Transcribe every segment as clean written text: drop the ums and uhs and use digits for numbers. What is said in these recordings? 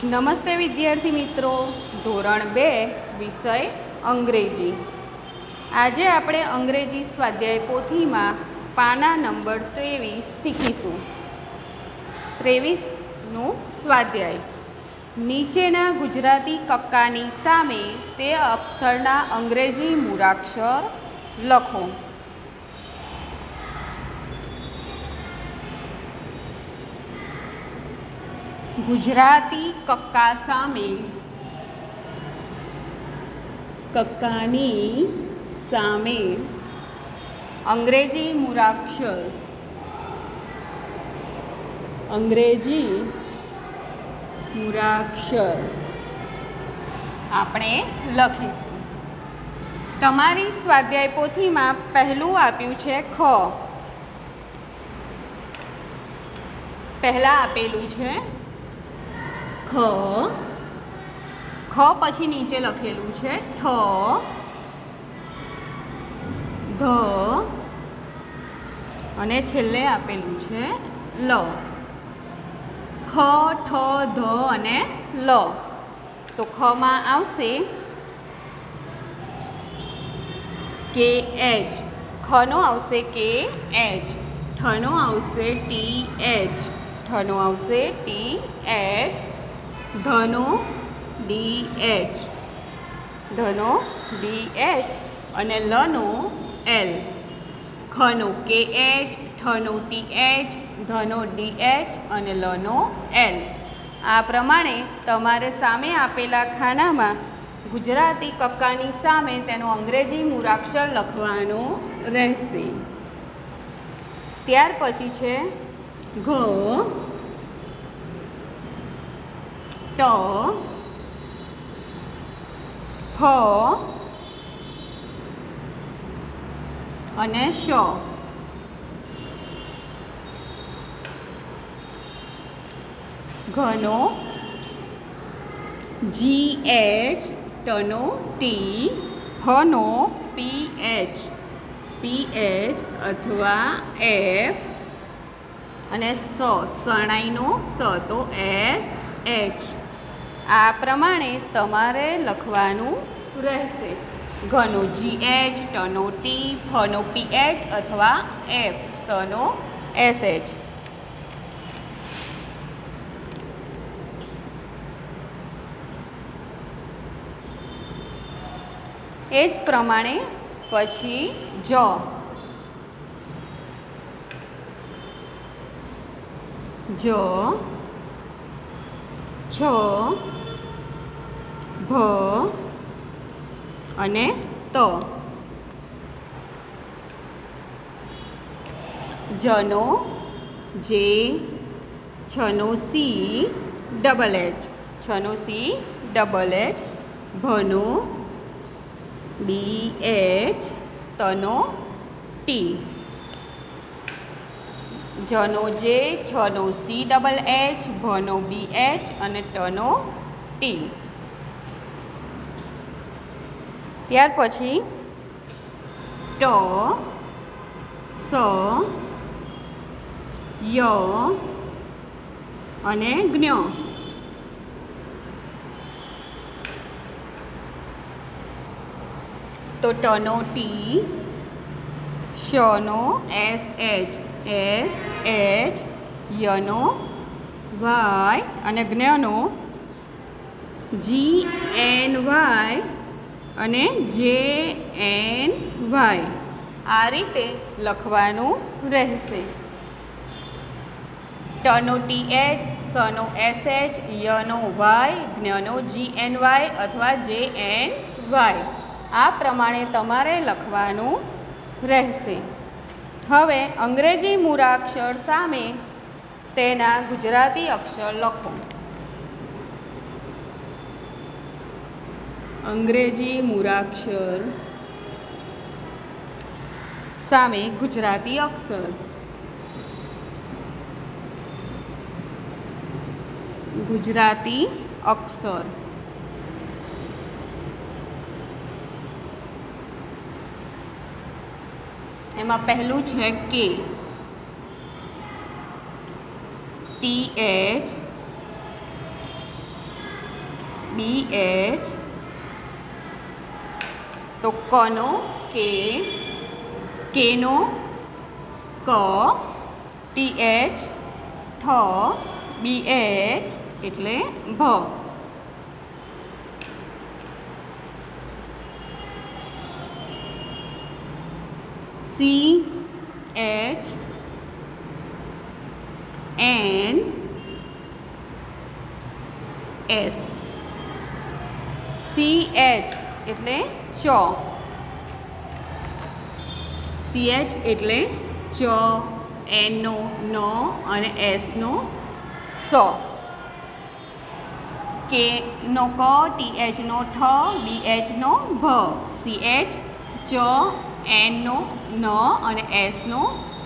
નમસ્તે વિદ્યાર્થી મિત્રો, ધોરણ 2 વિષય અંગ્રેજી। આજે આપણે અંગ્રેજી સ્વાધ્યાય પોથીમાં પાના નંબર 23 શીખીશું। 23નું સ્વાધ્યાય। નીચેના ગુજરાતી કક્કાની સામે તે અક્ષરના અંગ્રેજી મૂળાક્ષર લખો। ગુજરાતી કક્કા સામે કક્કાની સામે અંગ્રેજી મૂળાક્ષર આપણે લખીશું। તમારી સ્વાધ્યાય પોથીમાં પહેલું આપ્યું છે ખ। પહેલા આપેલું છે ખ, પછી નીચે લખેલું છે ઠ, ધ અને છેલ્લે આપેલું છે લ। ખ, ઠ, ધ અને લ। તો ખમાં આવશે કે એચ, ખનો આવશે કે એચ, ઠનો આવશે ટી એચ, ઠનો આવશે ટી એચ, ધનો ડી એચ, ધનો ડી એચ અને લનો એલ। ખનો કે એચ, ઠનો ટી એચ, ધનો ડી એચ અને લનો એલ। આ પ્રમાણે તમારે સામે આપેલા ખાનામાં ગુજરાતી કક્કાની સામે તેનો અંગ્રેજી મૂળાક્ષર લખવાનો રહેશે। ત્યાર પછી છે ઘ, ટ, ફ અને શ। ઘનો જી એચ, ટનો ટી, ફનો પી એચ, અથવા એફ અને શરણાઈનો સ તો એસ એચ। આ પ્રમાણે તમારે લખવાનું રહેશે। ઘનો જી એચ, ટનો ટી, ફનો પી એચ અથવા એફ, સનો એસ એચ। એ જ પ્રમાણે પછી જ, છ, ભ અને ત। જનો જે, છનો સી ડબલ એચ, છનો સી ડબલ એચ, ભનો ડી એચ, તનો ટી। જનો જે, છનો સી ડબલ એચ, ભનો બી એચ અને ટનો ટી। ત્યાર પછી ટ, સ, ય અને જ્ઞ। તો ટનો ટી, શનો એસ એચ, યનો વાય અને જ્ઞનો જી એન વાય અને જે એન વાય। આ રીતે લખવાનું રહેશે। ટનો ટી એચ, સનો એસ એચ, યનો વાય, જ્ઞનો જી એન વાય અથવા જે એન વાય। આ પ્રમાણે તમારે લખવાનું રહેશે। હવે અંગ્રેજી મૂળાક્ષર સામે તેના ગુજરાતી અક્ષર લખો। અંગ્રેજી મૂળાક્ષર સામે ગુજરાતી અક્ષર। ગુજરાતી અક્ષર એમાં પહેલું છે કે, TH BH, तो कनो के, केनो क, TH, थ, BH એટલે ભ. CH, N, S. CH એટલે ચ, CH એટલે ચ, N નો ન અને S નો સ. K નો ક, TH નો ઠ, BH નો ભ. CH, ચ, N નો ન અને S નો સ.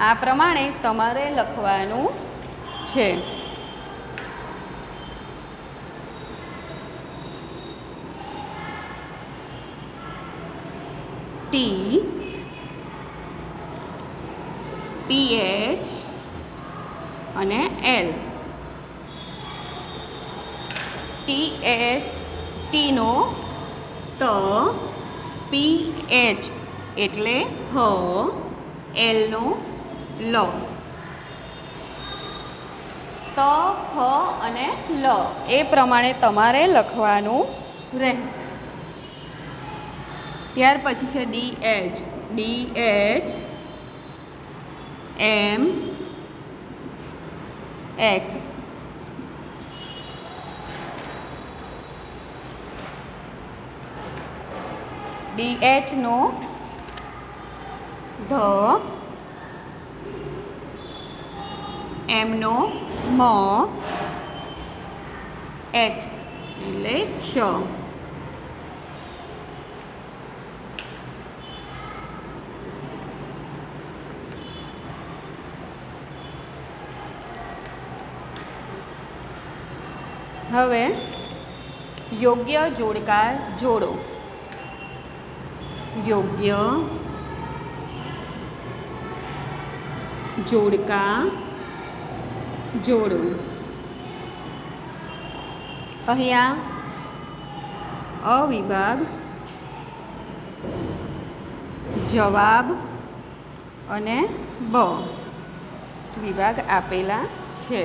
આ પ્રમાણે તમારે લખવાનું છે. T, PH અને L. TH, T નો ત, PH એટલે હ, L નો લ. ત, ફ અને લ એ પ્રમાણે તમારે લખવાનું રહેશે. ત્યાર પછી છે DH, DH, M, X. DH નો ધ, M નો મ, X એટલે ક્ષ. હવે યોગ્ય જોડકા જોડો. યોગ્ય જોડકા જોડો. અહીંયા અ વિભાગ, જવાબ અને બ વિભાગ આપેલા છે.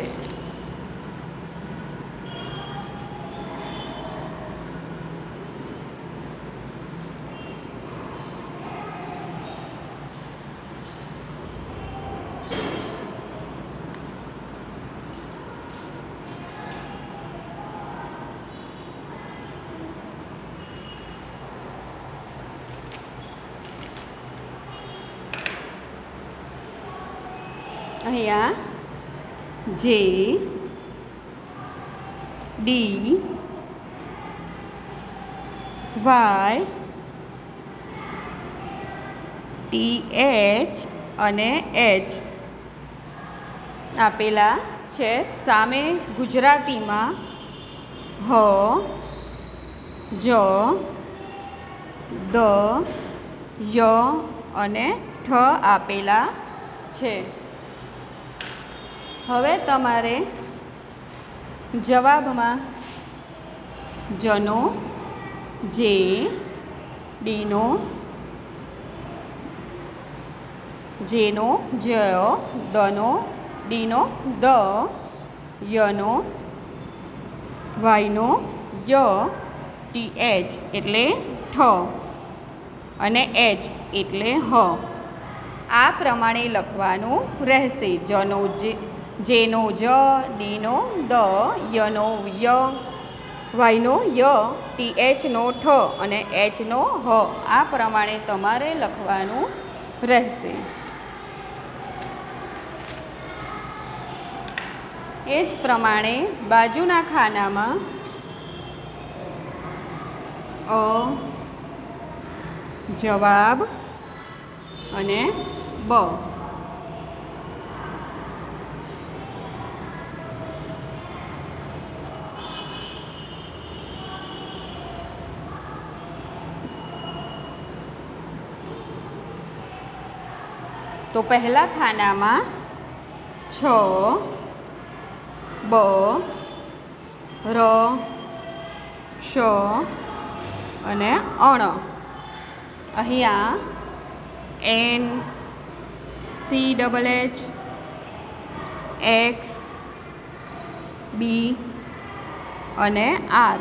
અહીંયા જે, ડી, વાય, TH અને H આપેલા છે. સામે ગુજરાતીમાં હ, જ, દ, ય અને ઠ આપેલા છે. હવે તમારે જવાબમાં જનો, જે, ડીનો, જેનો જ, દનો, ડીનો દ, યનો, વાયનો ય, TH એટલે ઠ અને H એટલે હ. આ પ્રમાણે લખવાનું રહેશે. જનો જે, જેનો જ, ડીનો દ, યનો ય, વાયનો ય, TH નો ઠ અને H નો હ. આ પ્રમાણે તમારે લખવાનું રહેશે. એ જ પ્રમાણે બાજુના ખાનામાં અ, જવાબ અને બ તો પહેલા ખાનામાં છ, બ, ર, શ અને અણ. અહીંયા N, C double H, X, B અને આર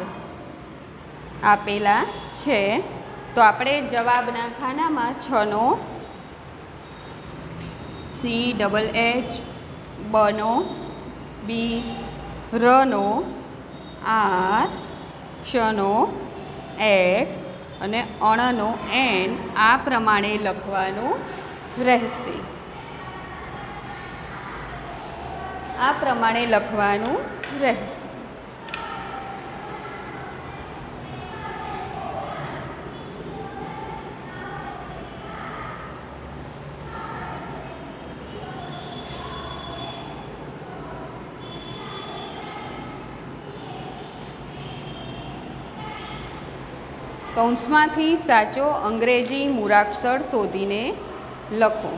આપેલા છે. તો આપણે જવાબના ખાનામાં છનો સી ડબલ એચ, બનો બી, રનો આર, ક્ષનો એક્સ અને અણનો એન આ પ્રમાણે લખવાનું રહેશે. આ પ્રમાણે લખવાનું રહેશે. કૌંસમાંથી સાચો અંગ્રેજી મૂળાક્ષર શોધીને લખો.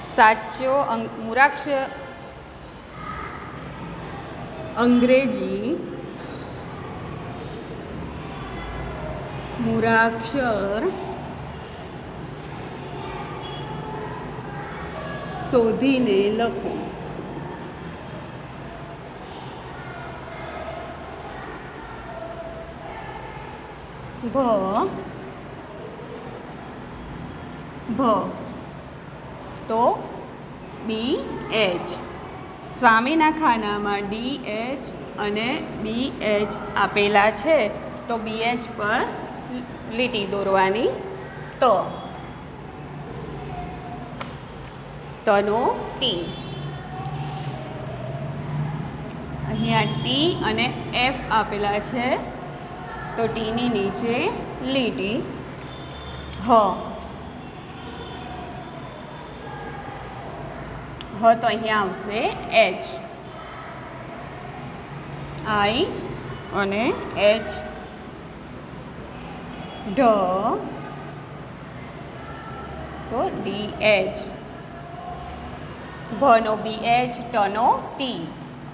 સાચો મૂળાક્ષર અંગ્રેજી મૂળાક્ષર શોધીને લખો. ભ તો બી એચ. સામેના ખાનામાં ડી એચ અને બી એચ આપેલા છે તો બી એચ પર લીટી દોરવાની. તનો ટી. અહીંયા ટી અને એફ આપેલા છે તો ટીની નીચે લીટી. હ તો અહીંયા આવશે એચ. આઈ અને એચ. ઢ તો ડી એચ. ભનો બી એચ, ટનો ટી,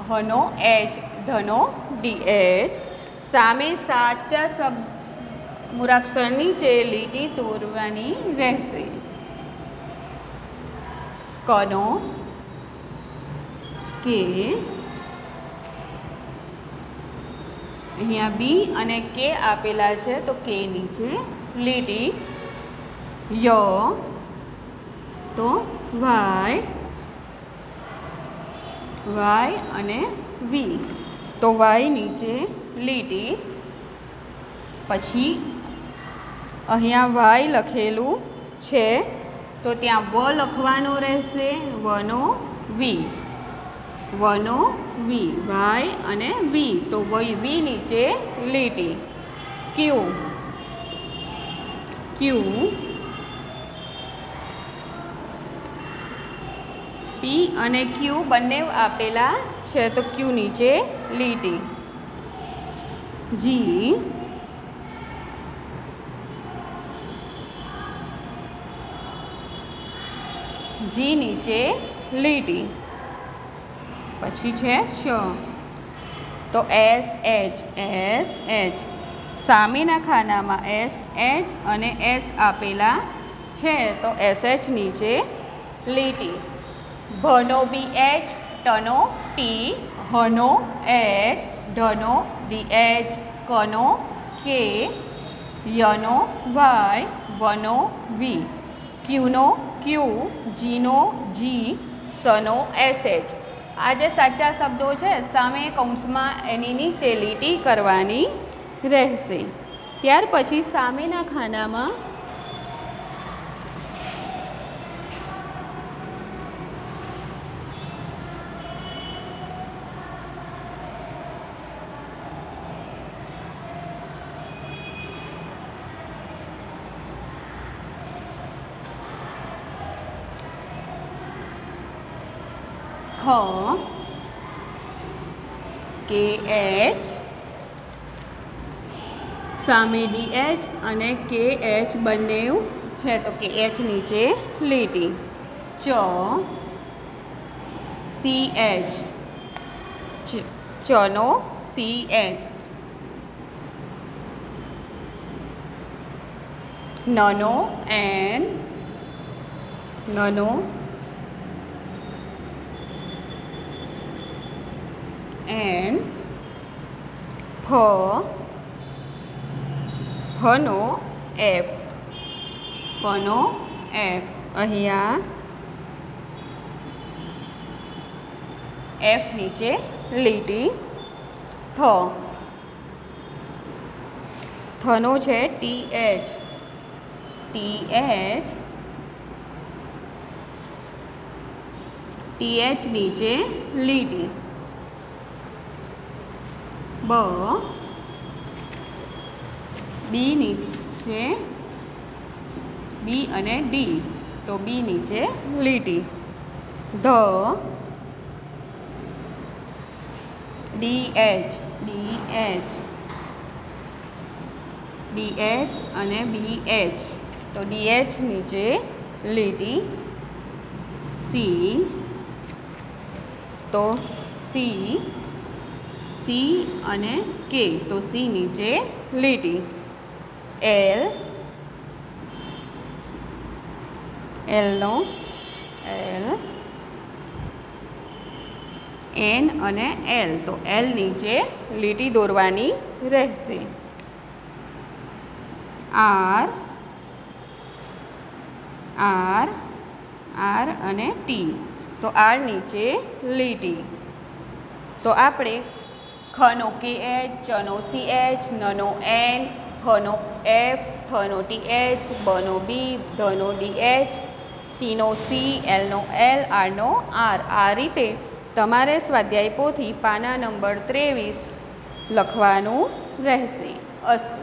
હનો એચ, ઢનો ડી એચ. સામે સાચા શબ્દ મૂળાક્ષર નીચે લીટી દોરવાની રહેશે. કનો કે. અહીંયા બી અને કે આપેલા છે તો કે નીચે લીટી. ય તો વાય. વાય અને વી તો વાય નીચે લીટી. પછી અહીંયા વાય લખેલું છે તો ત્યાં વ લખવાનો રહેશે. વનો વી. વનો વી. વાય અને વી તો વી નીચે લીટી. ક્યુ. ક્યુ. પી અને ક્યુ બંને આપેલા છે તો ક્યુ નીચે લીટી. જી. જી નીચે લીટી. પછી છે શ તો એસ એચ. S H. સામેના ખાનામાં એસ એચ અને એસ આપેલા છે તો એસ એચ નીચે લીટી. ભનો બી એચ, ટનો ટી, હનો એચ, ઢનો ડી એચ, કનો કે, યનો વાય, વનો વી, ક્યુનો ક્યુ, જીનો જી, સનો એસ એચ. આ જે સાચા શબ્દો છે સામે કૌંસમાં એની નીચે લીટી કરવાની રહેશે. ત્યાર પછી સામેના ખાનામાં કે એચ. સામે ડી એચ અને કે એચ બંને છે તો કે એચ નીચે લીટી. ચ. C H. ચનો CH, નનો N, નનો N, ફનો F, ફનો F. અહીંયા F નીચે લીટી, થનો છે TH, TH નીચે લીટી, બી નીચે બી અને ડી, તો બી નીચે લીટી, DH અને BH, તો DH નીચે લીટી, તો C અને K, તો C નીચે લીટી, L, N અને L, તો L નીચે લીટી દોરવાની રહેશે, R અને T, તો R નીચે લીટી. તો આપણે ખનો KH, ચનો CH, નનો N, ફનો F, થનો TH, બનો B, ધનો DH, Cનો C, Lનો L, Rનો R. આ રીતે તમારે સ્વાધ્યાય પોથી પાના નંબર 23 લખવાનું રહેશે. અસ્તુ.